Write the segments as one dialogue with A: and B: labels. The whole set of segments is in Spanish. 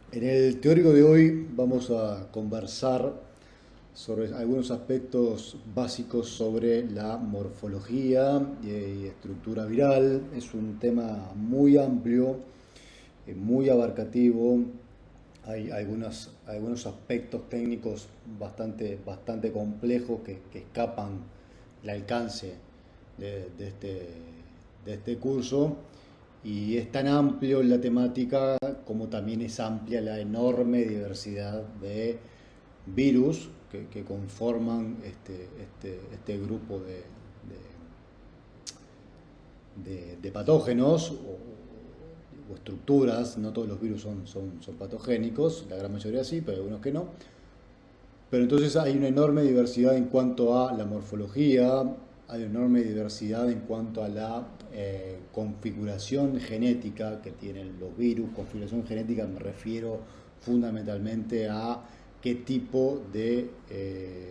A: En el teórico de hoy vamos a conversar sobre algunos aspectos básicos sobre la morfología y estructura viral. Es un tema muy amplio, muy abarcativo. Hay algunos aspectos técnicos bastante complejos que escapan el alcance de, de este, de este curso. Y es tan amplio la temática como también es amplia la enorme diversidad de virus que conforman este grupo de patógenos o estructuras. No todos los virus son patogénicos, la gran mayoría sí, pero hay algunos que no. Pero entonces hay una enorme diversidad en cuanto a la morfología, hay una enorme diversidad en cuanto a la configuración genética que tienen los virus. Configuración genética me refiero fundamentalmente a qué tipo de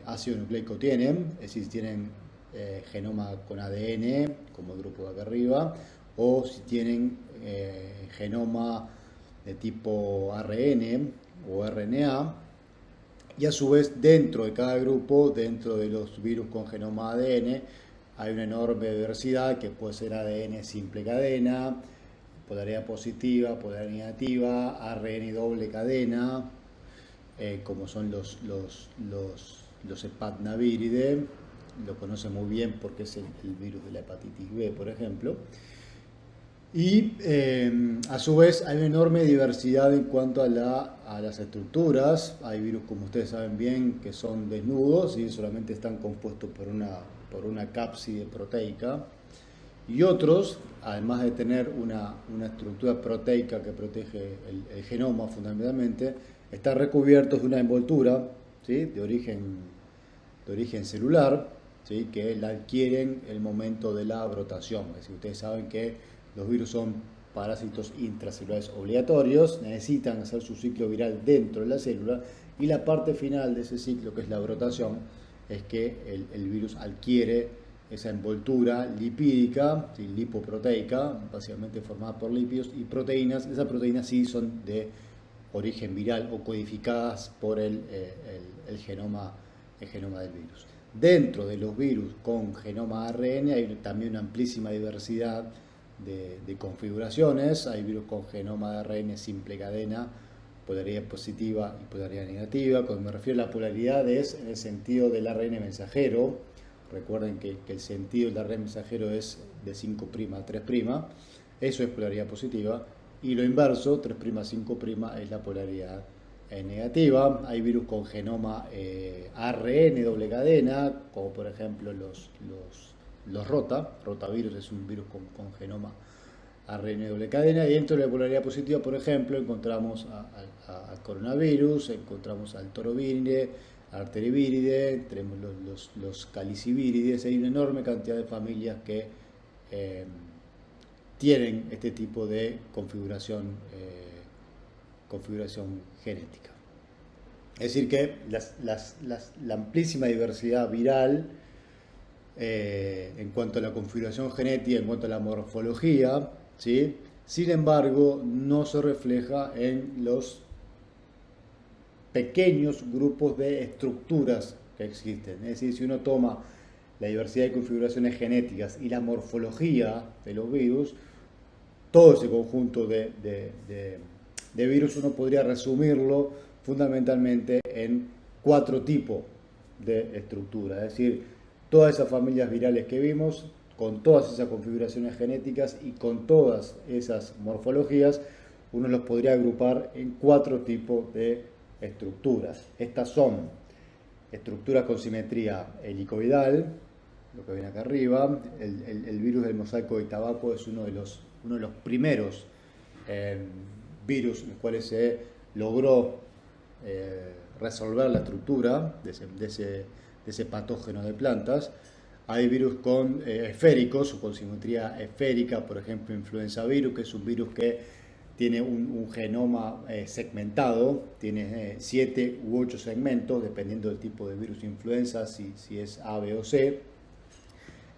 A: ácido nucleico tienen, es decir, si tienen genoma con ADN, como el grupo de acá arriba, o si tienen genoma de tipo ARN o RNA. Y a su vez, dentro de cada grupo, dentro de los virus con genoma ADN, hay una enorme diversidad que puede ser ADN simple cadena, polaridad positiva, polaridad negativa, ARN doble cadena, como son los hepatnaviridae. Lo conocen muy bien porque es el virus de la hepatitis B, por ejemplo. Y a su vez hay una enorme diversidad en cuanto a las estructuras. Hay virus, como ustedes saben bien, que son desnudos y solamente están compuestos por una cápside proteica. Y otros, además de tener una estructura proteica que protege el genoma fundamentalmente, están recubiertos de una envoltura, ¿sí?, de origen celular, ¿sí?, que la adquieren en el momento de la brotación. Es decir, ustedes saben que los virus son parásitos intracelulares obligatorios, necesitan hacer su ciclo viral dentro de la célula y la parte final de ese ciclo, que es la brotación, es que el virus adquiere esa envoltura lipídica, ¿sí?, lipoproteica, básicamente formada por lípidos y proteínas. Esas proteínas sí son de origen viral o codificadas por el genoma, el genoma del virus. Dentro de los virus con genoma ARN hay también una amplísima diversidad de configuraciones. Hay virus con genoma de ARN simple cadena, polaridad positiva y polaridad negativa. Cuando me refiero a la polaridad es en el sentido del ARN mensajero. Recuerden que el sentido del ARN mensajero es de 5' a 3'. Eso es polaridad positiva. Y lo inverso, 3', 5' es la polaridad negativa. Hay virus con genoma ARN doble cadena, como por ejemplo los rotavirus es un virus con genoma ARN doble cadena. Y dentro de la polaridad positiva, por ejemplo, encontramos al coronavirus, encontramos al toroviride, arterivíride, tenemos los calicivírides. Hay una enorme cantidad de familias que tienen este tipo de configuración genética. Es decir, que la amplísima diversidad viral en cuanto a la configuración genética, en cuanto a la morfología, ¿sí?, sin embargo, no se refleja en los pequeños grupos de estructuras que existen. Es decir, si uno toma la diversidad de configuraciones genéticas y la morfología de los virus, todo ese conjunto de virus uno podría resumirlo fundamentalmente en 4 tipos de estructura. Es decir, todas esas familias virales que vimos, con todas esas configuraciones genéticas y con todas esas morfologías, uno los podría agrupar en 4 tipos de estructuras. Estas son estructuras con simetría helicoidal, lo que ven acá arriba. El virus del mosaico de tabaco es uno de los primeros virus en los cuales se logró resolver la estructura de ese patógeno de plantas. Hay virus con esféricos o con simetría esférica, por ejemplo, influenza virus, que es un virus que tiene un genoma segmentado, tiene 7 u 8 segmentos, dependiendo del tipo de virus influenza, si es A, B o C.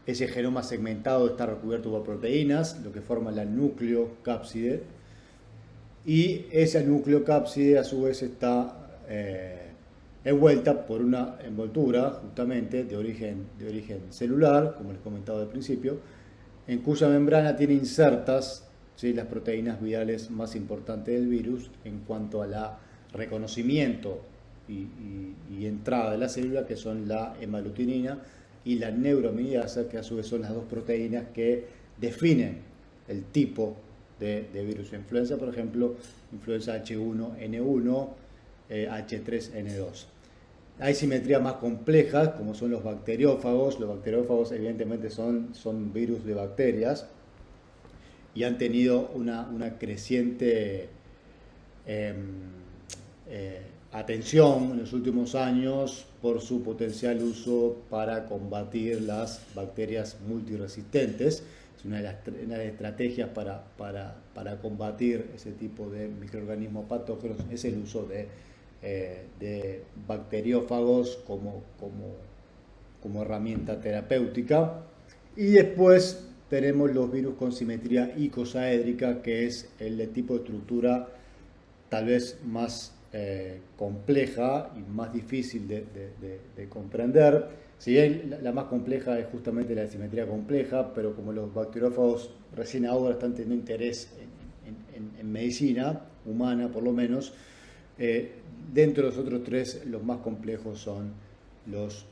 A: Ese genoma segmentado está recubierto por proteínas, lo que forma la núcleo cápside. y esa nucleocápside a su vez está envuelta por una envoltura justamente de origen celular, como les comentaba al principio, en cuya membrana tiene insertas, ¿sí?, las proteínas virales más importantes del virus en cuanto a la reconocimiento y entrada de la célula, que son la hemalutinina y la neuraminidasa, que a su vez son las dos proteínas que definen el tipo de virus de influenza, por ejemplo, influenza H1N1, H3N2. Hay simetrías más complejas, como son los bacteriófagos. Los bacteriófagos evidentemente son virus de bacterias y han tenido una creciente atención en los últimos años por su potencial uso para combatir las bacterias multiresistentes. Es una de las estrategias para combatir ese tipo de microorganismos patógenos, es el uso de bacteriófagos como herramienta terapéutica. Y después tenemos los virus con simetría icosaédrica, que es el tipo de estructura tal vez más compleja y más difícil de comprender. Si bien la más compleja es justamente la simetría compleja, pero como los bacteriófagos recién ahora están teniendo interés en medicina humana, por lo menos, dentro de los otros tres, los más complejos son los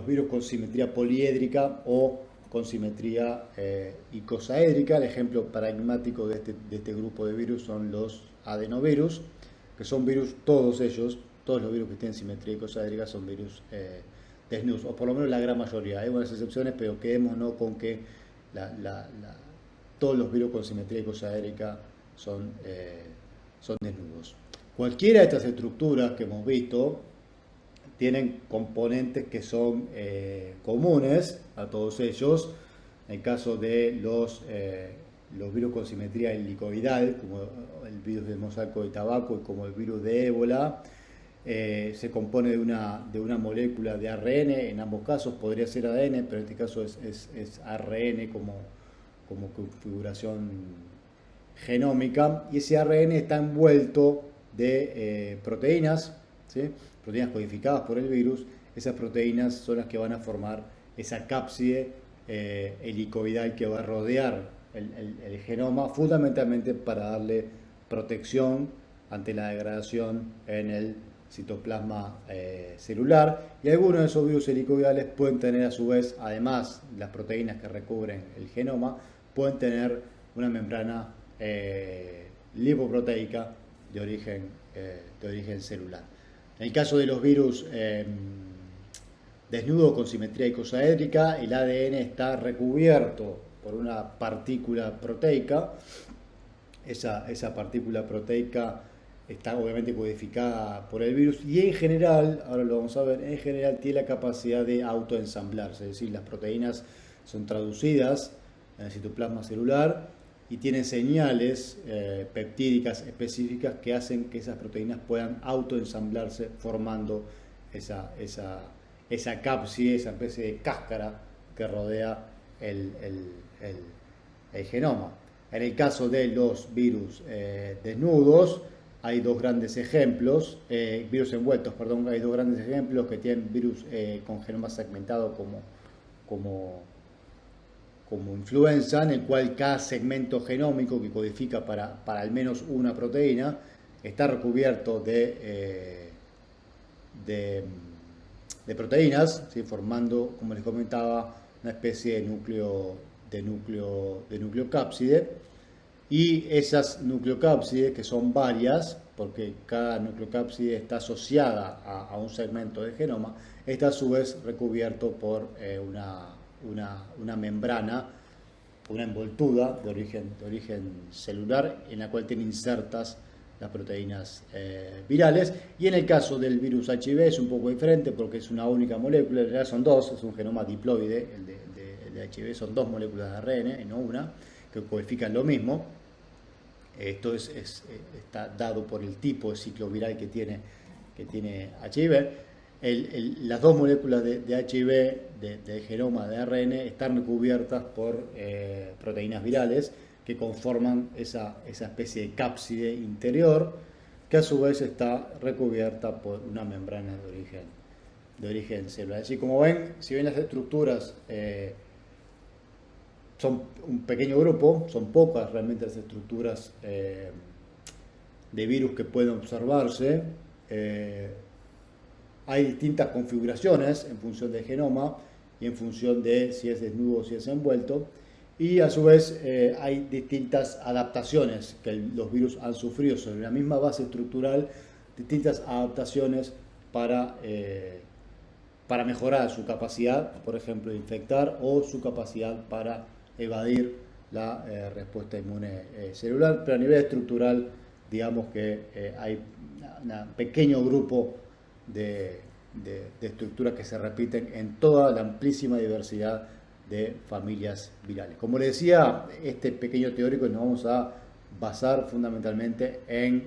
A: virus con simetría poliédrica o con simetría icosaédrica. El ejemplo paradigmático de este grupo de virus son los adenovirus, que son virus, todos los virus que tienen simetría icosaédrica son virus desnudos, o por lo menos la gran mayoría. Hay unas excepciones, pero quedémonos con que todos los virus con simetría icosaédrica son desnudos. Cualquiera de estas estructuras que hemos visto tienen componentes que son comunes a todos ellos. En el caso de los virus con simetría helicoidal, como el virus del mosaico de tabaco y como el virus de ébola, se compone de una molécula de ARN. En ambos casos podría ser ADN, pero en este caso es ARN como configuración genómica, y ese ARN está envuelto de proteínas, ¿sí?, proteínas codificadas por el virus. Esas proteínas son las que van a formar esa cápside helicoidal que va a rodear el genoma, fundamentalmente para darle protección ante la degradación en el citoplasma celular. Y algunos de esos virus helicoidales pueden tener a su vez, además las proteínas que recubren el genoma, pueden tener una membrana lipoproteica de origen celular. En el caso de los virus desnudos con simetría icosaédrica, el ADN está recubierto por una partícula proteica. Esa partícula proteica está obviamente codificada por el virus y en general, ahora lo vamos a ver, en general tiene la capacidad de autoensamblarse, es decir, las proteínas son traducidas en el citoplasma celular y tienen señales peptídicas específicas que hacen que esas proteínas puedan autoensamblarse formando esa cápside, esa especie de cáscara que rodea el genoma. En el caso de los virus desnudos, hay dos grandes ejemplos, virus envueltos, perdón, hay dos grandes ejemplos que tienen virus con genoma segmentado como influenza, en el cual cada segmento genómico que codifica para al menos una proteína está recubierto de proteínas, ¿sí?, formando, como les comentaba, una especie de nucleocápside. Y esas nucleocápsides, que son varias, porque cada nucleocápside está asociada a un segmento del genoma, está a su vez recubierto por una membrana, una envoltura de origen celular, en la cual tiene insertas las proteínas virales. Y en el caso del virus HIV es un poco diferente porque es una única molécula, en realidad son dos, es un genoma diploide, el de HIV son dos moléculas de ARN y no una, que codifican lo mismo. Esto está dado por el tipo de ciclo viral que tiene HIV. Las dos moléculas de HIV del genoma de ARN están recubiertas por proteínas virales que conforman esa especie de cápside interior, que a su vez está recubierta por una membrana de origen celular. Así como ven, si bien las estructuras son un pequeño grupo, son pocas realmente las estructuras de virus que pueden observarse, hay distintas configuraciones en función del genoma y en función de si es desnudo o si es envuelto, y a su vez hay distintas adaptaciones que los virus han sufrido sobre la misma base estructural, distintas adaptaciones para mejorar su capacidad, por ejemplo, de infectar, o su capacidad para evadir la respuesta inmune celular. Pero a nivel estructural, digamos que hay un pequeño grupo de estructuras que se repiten en toda la amplísima diversidad de familias virales. Como les decía, este pequeño teórico nos vamos a basar fundamentalmente en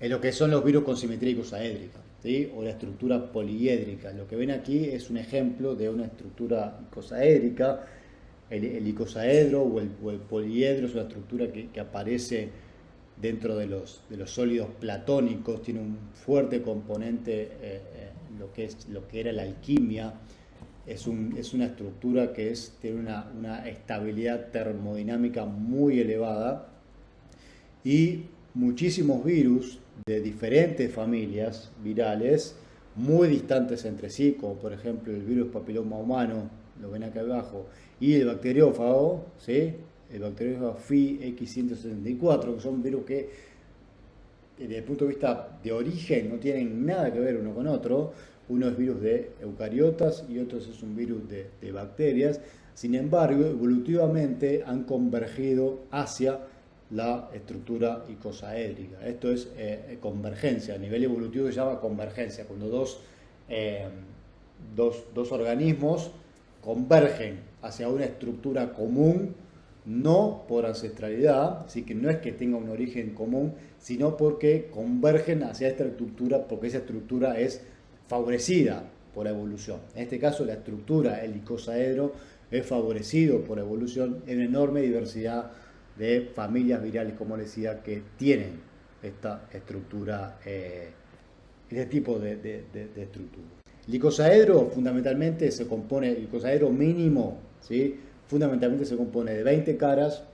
A: lo que son los virus con simetría icosaédrica, ¿sí? O la estructura poliédrica. Lo que ven aquí es un ejemplo de una estructura icosaédrica. El icosaedro o el poliedro es una estructura que aparece dentro de los sólidos platónicos, tiene un fuerte componente lo que era la alquimia. Es una estructura que tiene una estabilidad termodinámica muy elevada, y muchísimos virus de diferentes familias virales muy distantes entre sí, como por ejemplo el virus papiloma humano, lo ven acá abajo, y el bacteriófago, ¿sí? El bacteriófago FIX164, que son virus que desde el punto de vista de origen no tienen nada que ver uno con otro. Uno es virus de eucariotas y otro es un virus de bacterias. Sin embargo, evolutivamente han convergido hacia la estructura icosaédrica. Esto es convergencia. A nivel evolutivo se llama convergencia, cuando dos organismos convergen hacia una estructura común, no por ancestralidad, así que no es que tenga un origen común, sino porque convergen hacia esta estructura, porque esa estructura es favorecida por la evolución. En este caso, la estructura, el icosaedro, es favorecido por la evolución en una enorme diversidad de familias virales, como les decía, que tienen esta estructura, este tipo de estructura. El icosaedro fundamentalmente se compone, el icosaedro mínimo, ¿sí? Fundamentalmente se compone de 20 caras,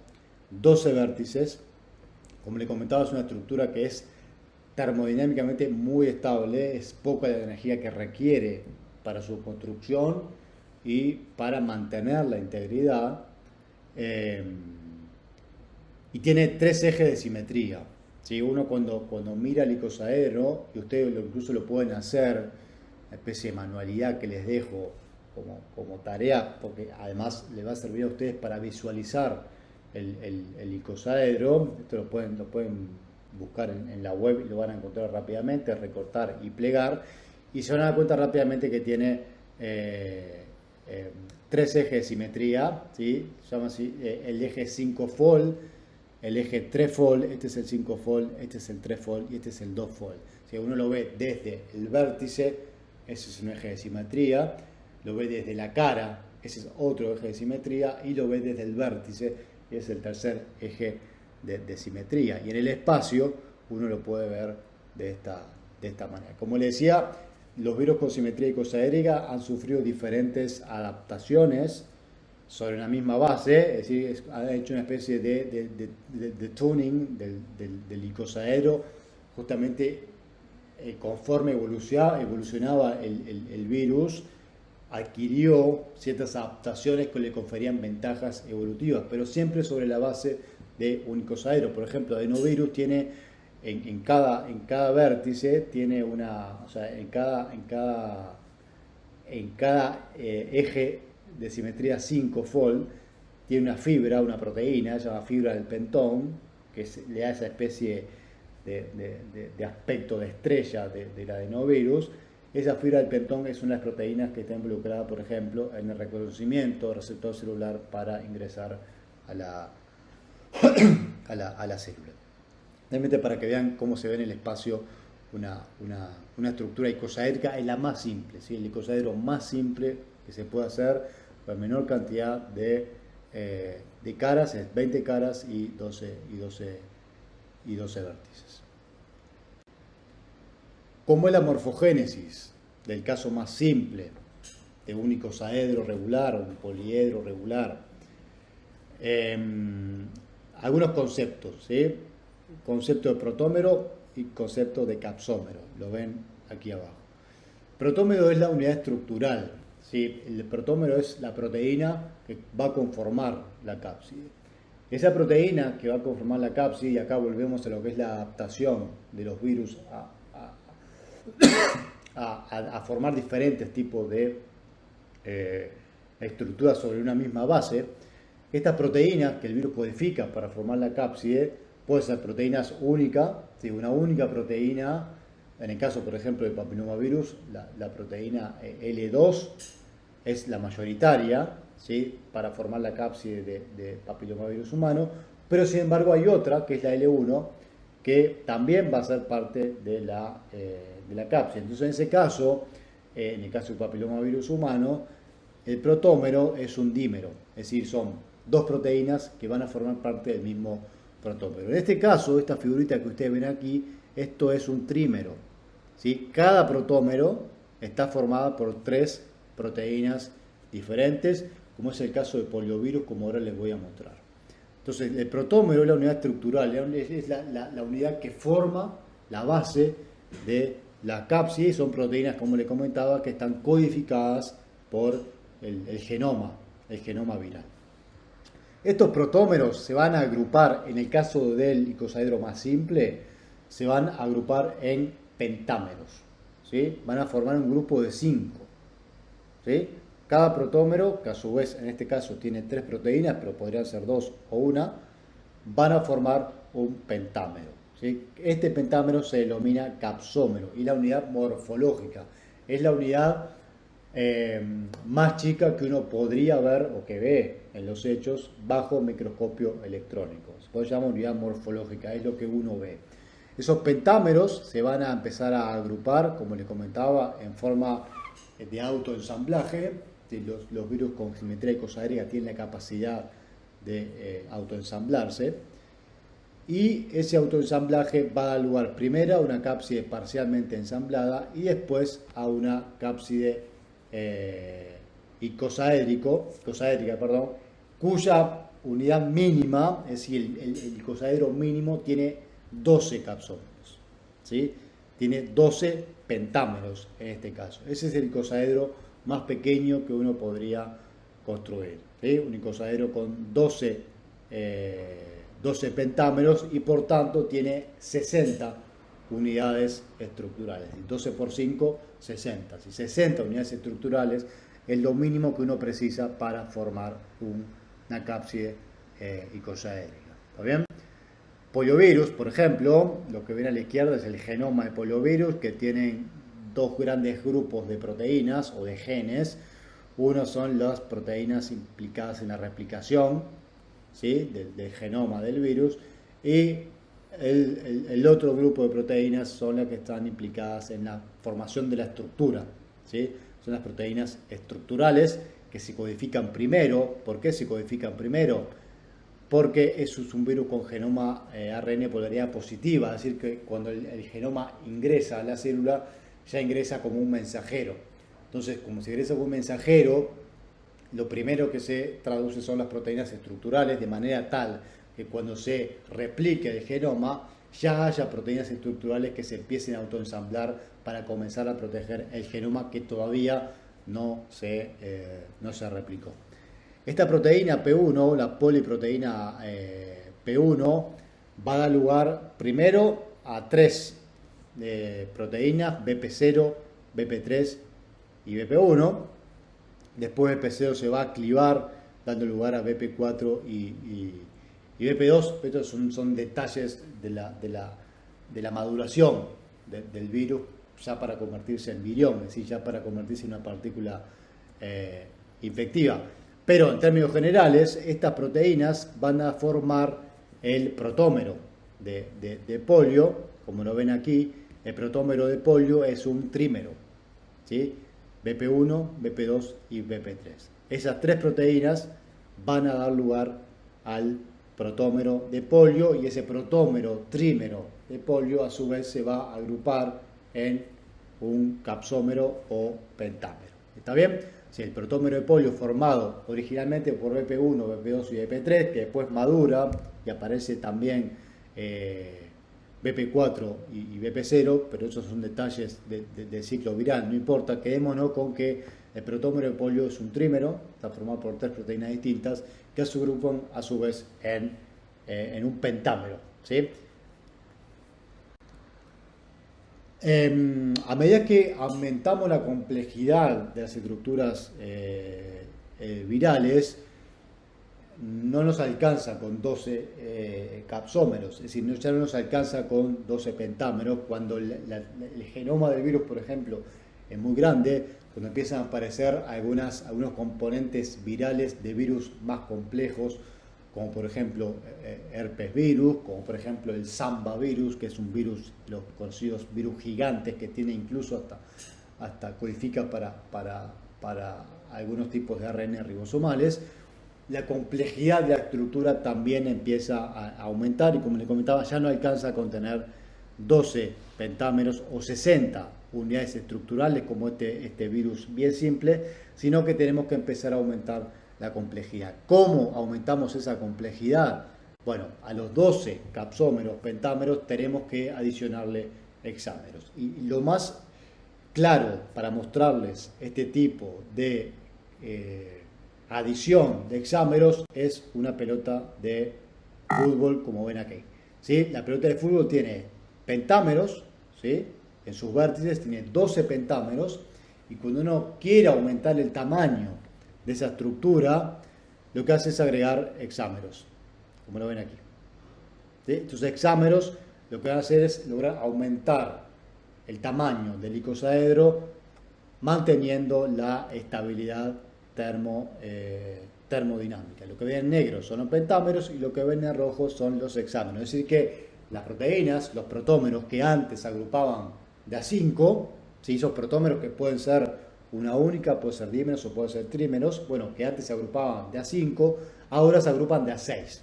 A: 12 vértices. Como le comentaba, es una estructura que es termodinámicamente muy estable, es poca la energía que requiere para su construcción y para mantener la integridad, y tiene 3 ejes de simetría. ¿Sí? Uno cuando mira el icosaedro, y ustedes incluso lo pueden hacer, una especie de manualidad que les dejo como tarea, porque además les va a servir a ustedes para visualizar el icosaedro. Esto lo pueden buscar en la web y lo van a encontrar rápidamente, recortar y plegar, y se van a dar cuenta rápidamente que tiene 3 ejes de simetría, ¿sí? Se llama así, el eje 5-fold, el eje 3-fold, este es el 5-fold, este es el 3-fold y este es el 2-fold. Si uno lo ve desde el vértice, ese es un eje de simetría, lo ve desde la cara, ese es otro eje de simetría, y lo ve desde el vértice, que es el tercer eje de simetría. Y en el espacio uno lo puede ver de esta manera. Como les decía, los virus con simetría icosaédrica han sufrido diferentes adaptaciones sobre una misma base, es decir, han hecho una especie de tuning del icosaedro, justamente conforme evolucionaba el virus, adquirió ciertas adaptaciones que le conferían ventajas evolutivas, pero siempre sobre la base de un icosaedro. Por ejemplo, adenovirus tiene en cada vértice, tiene en cada eje de simetría 5-fold, tiene una fibra, una proteína, se llama fibra del pentón, que le da esa especie de aspecto de estrella del adenovirus. Esa fibra del pentón es una de las proteínas que está involucrada, por ejemplo, en el reconocimiento del receptor celular para ingresar a la célula. Realmente, para que vean cómo se ve en el espacio una estructura icosaédrica, es la más simple, ¿sí? El icosaedro más simple que se puede hacer con la menor cantidad de de caras, es 20 caras y 12 vértices. ¿Cómo es la morfogénesis del caso más simple de un icosaedro regular o un poliedro regular? Algunos conceptos, ¿sí? Concepto de protómero y concepto de capsómero, lo ven aquí abajo. Protómero es la unidad estructural, ¿sí? El protómero es la proteína que va a conformar la cápside. Esa proteína que va a conformar la cápside, y acá volvemos a lo que es la adaptación de los virus a formar diferentes tipos de estructuras sobre una misma base. Estas proteínas que el virus codifica para formar la cápside pueden ser proteínas únicas, ¿sí? Una única proteína. En el caso, por ejemplo, del papilomavirus, la proteína L2 es la mayoritaria, ¿sí? Para formar la cápside de papilomavirus humano, pero sin embargo hay otra, que es la L1, que también va a ser parte de la cápside. Entonces, en ese caso, en el caso del papilomavirus humano, el protómero es un dímero, es decir, son dos proteínas que van a formar parte del mismo protómero. En este caso, esta figurita que ustedes ven aquí, esto es un trímero, ¿sí? Cada protómero está formado por 3 proteínas diferentes, como es el caso de poliovirus, como ahora les voy a mostrar. Entonces, el protómero es la unidad estructural, es la unidad que forma la base de la cápside, y son proteínas, como les comentaba, que están codificadas por el genoma viral. Estos protómeros se van a agrupar, en el caso del icosaedro más simple, se van a agrupar en pentámeros, ¿sí? Van a formar un grupo de 5, ¿sí? Cada protómero, que a su vez en este caso tiene 3 proteínas, pero podrían ser 2 o 1, van a formar un pentámero, ¿sí? Este pentámero se denomina capsómero, y la unidad morfológica es la unidad más chica que uno podría ver o que ve en los hechos bajo microscopio electrónico. Se puede llamar unidad morfológica, es lo que uno ve. Esos pentámeros se van a empezar a agrupar, como les comentaba, en forma de autoensamblaje. Los virus con simetría icosaédrica tienen la capacidad de autoensamblarse. Y ese autoensamblaje va a dar lugar primero a una cápside parcialmente ensamblada y después a una cápside icosaédrica, cuya unidad mínima, es decir, el icosaedro mínimo tiene 12 capsómeros, ¿sí? Tiene 12 pentámeros en este caso. Ese es el icosaedro más pequeño que uno podría construir, ¿sí? Un icosaedro con 12 pentámeros y por tanto tiene 60 unidades estructurales. 12 por 5, 60. Si 60 unidades estructurales es lo mínimo que uno precisa para formar una cápside icosaédrica. ¿Está bien? Poliovirus, por ejemplo, lo que ven a la izquierda es el genoma de poliovirus, que tienen 2 grandes grupos de proteínas o de genes. Uno son las proteínas implicadas en la replicación, ¿sí? del genoma del virus, y el otro grupo de proteínas son las que están implicadas en la formación de la estructura, ¿sí? Son las proteínas estructurales que se codifican primero. ¿Por qué se codifican primero? Porque eso es un virus con genoma ARN polaridad positiva, es decir, que cuando el genoma ingresa a la célula, ya ingresa como un mensajero. Entonces, como se ingresa como un mensajero, lo primero que se traduce son las proteínas estructurales, de manera tal que cuando se replique el genoma, ya haya proteínas estructurales que se empiecen a autoensamblar para comenzar a proteger el genoma que todavía no se replicó. Esta proteína P1, la poliproteína P1, va a dar lugar primero a 3 proteínas, BP0, BP3 y BP1. Después BP0 se va a clivar, dando lugar a BP4 y BP2. Estos son detalles de la maduración del virus ya para convertirse en virión, es decir, ya para convertirse en una partícula infectiva. Pero en términos generales, estas proteínas van a formar el protómero de polio. Como lo ven aquí, el protómero de polio es un trímero, ¿sí? BP1, BP2 y BP3. Esas 3 proteínas van a dar lugar al protómero de polio, y ese protómero trímero de polio a su vez se va a agrupar en un capsómero o pentámero. ¿Está bien? Si el protómero de polio formado originalmente por BP1, BP2 y BP3, que después madura y aparece también BP4 y BP0, pero esos son detalles del ciclo viral, no importa, quedémonos con que el protómero de polio es un trímero, está formado por 3 proteínas distintas que se agrupan a su vez en un pentámero, ¿sí? A medida que aumentamos la complejidad de las estructuras virales, no nos alcanza con 12 capsómeros, es decir, ya no nos alcanza con 12 pentámeros. Cuando el genoma del virus, por ejemplo, es muy grande, cuando empiezan a aparecer algunos componentes virales de virus más complejos, como por ejemplo herpes virus, como por ejemplo el Zamba virus, que es un virus, los conocidos virus gigantes, que tiene incluso hasta codifica para algunos tipos de ARN ribosomales. La complejidad de la estructura también empieza a aumentar, y como les comentaba, ya no alcanza a contener 12 pentámeros o 60 unidades estructurales como este virus bien simple, sino que tenemos que empezar a aumentar la complejidad. ¿Cómo aumentamos esa complejidad? Bueno, a los 12 capsómeros, pentámeros, tenemos que adicionarle hexámeros. Y lo más claro para mostrarles este tipo de adición de hexámeros es una pelota de fútbol, como ven aquí, ¿sí? La pelota de fútbol tiene pentámeros, ¿sí? En sus vértices tiene 12 pentámeros, y cuando uno quiere aumentar el tamaño de esa estructura, lo que hace es agregar hexámeros, como lo ven aquí, ¿sí? Estos hexámeros lo que van a hacer es lograr aumentar el tamaño del icosaedro, manteniendo la estabilidad termodinámica. Lo que ven en negro son los pentámeros y lo que ven en rojo son los hexámeros. Es decir, que las proteínas, los protómeros que antes se agrupaban de a 5, ¿sí? Esos protómeros que pueden ser una única, pueden ser dímeros o pueden ser trímeros, bueno, que antes se agrupaban de a 5, ahora se agrupan de a 6.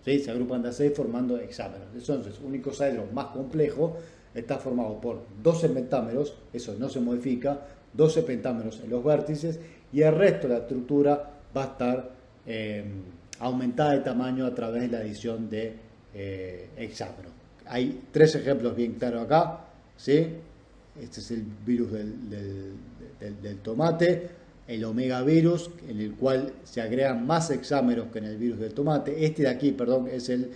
A: ¿Sí? Se agrupan de a 6 formando hexámeros. Entonces, un icosaedro más complejo está formado por 12 pentámeros, eso no se modifica, 12 pentámeros en los vértices, y el resto de la estructura va a estar aumentada de tamaño a través de la adición de hexámeros. Hay 3 ejemplos bien claros acá, ¿sí? Este es el virus del tomate, el omega virus, en el cual se agregan más hexámeros que en el virus del tomate. Este de aquí, perdón, es el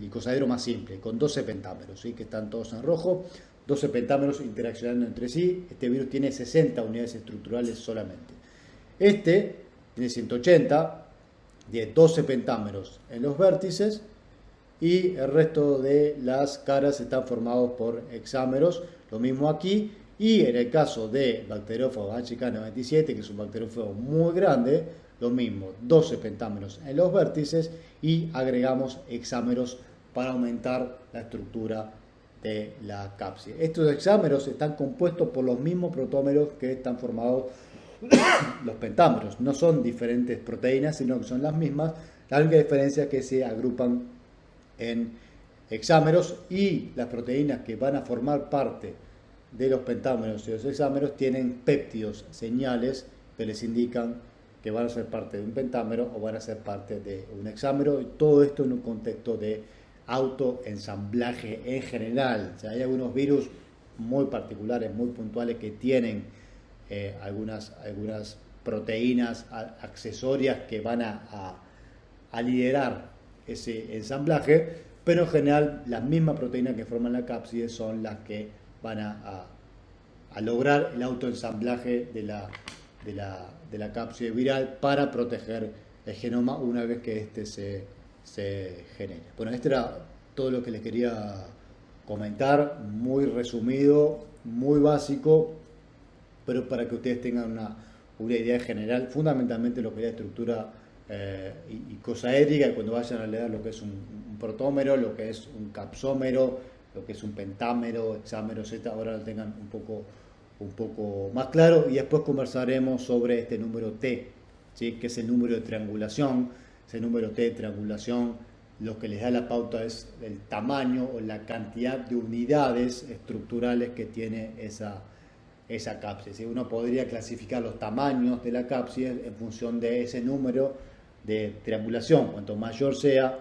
A: icosaedro más simple, con 12 pentámeros, ¿sí? Que están todos en rojo, 12 pentámeros interaccionando entre sí. Este virus tiene 60 unidades estructurales solamente. Este tiene 180, de 12 pentámeros en los vértices, y el resto de las caras están formados por hexámeros. Lo mismo aquí, y en el caso de Bacteriófago HK97, que es un bacteriófago muy grande, lo mismo, 12 pentámeros en los vértices, y agregamos hexámeros para aumentar la estructura de la cápside. Estos hexámeros están compuestos por los mismos protómeros que están formados los pentámeros. No son diferentes proteínas, sino que son las mismas. La única diferencia es que se agrupan en hexámeros, y las proteínas que van a formar parte de los pentámeros y los hexámeros tienen péptidos, señales que les indican que van a ser parte de un pentámero o van a ser parte de un hexámero, y todo esto en un contexto de autoensamblaje en general. O sea, hay algunos virus muy particulares, muy puntuales, que tienen algunas proteínas accesorias que van a liderar ese ensamblaje, pero en general las mismas proteínas que forman la cápside son las que van a lograr el autoensamblaje de la cápside viral para proteger el genoma una vez que éste se genere. Bueno, esto era todo lo que les quería comentar, muy resumido, muy básico, pero para que ustedes tengan una idea general, fundamentalmente lo que es la estructura icosaédrica, y cuando vayan a leer lo que es un protómero, lo que es un capsómero, lo que es un pentámero, hexámero, Z, ahora lo tengan un poco más claro, y después conversaremos sobre este número T ¿sí? Que es el número de triangulación. Ese número T de triangulación lo que les da la pauta es el tamaño o la cantidad de unidades estructurales que tiene esa cápside. ¿Sí? Uno podría clasificar los tamaños de la cápside en función de ese número de triangulación. Cuanto mayor sea,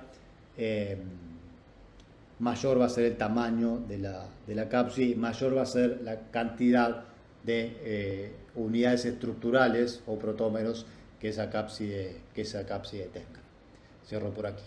A: mayor va a ser el tamaño de la cápside y mayor va a ser la cantidad de unidades estructurales o protómeros que esa cápside tenga. Cierro por aquí.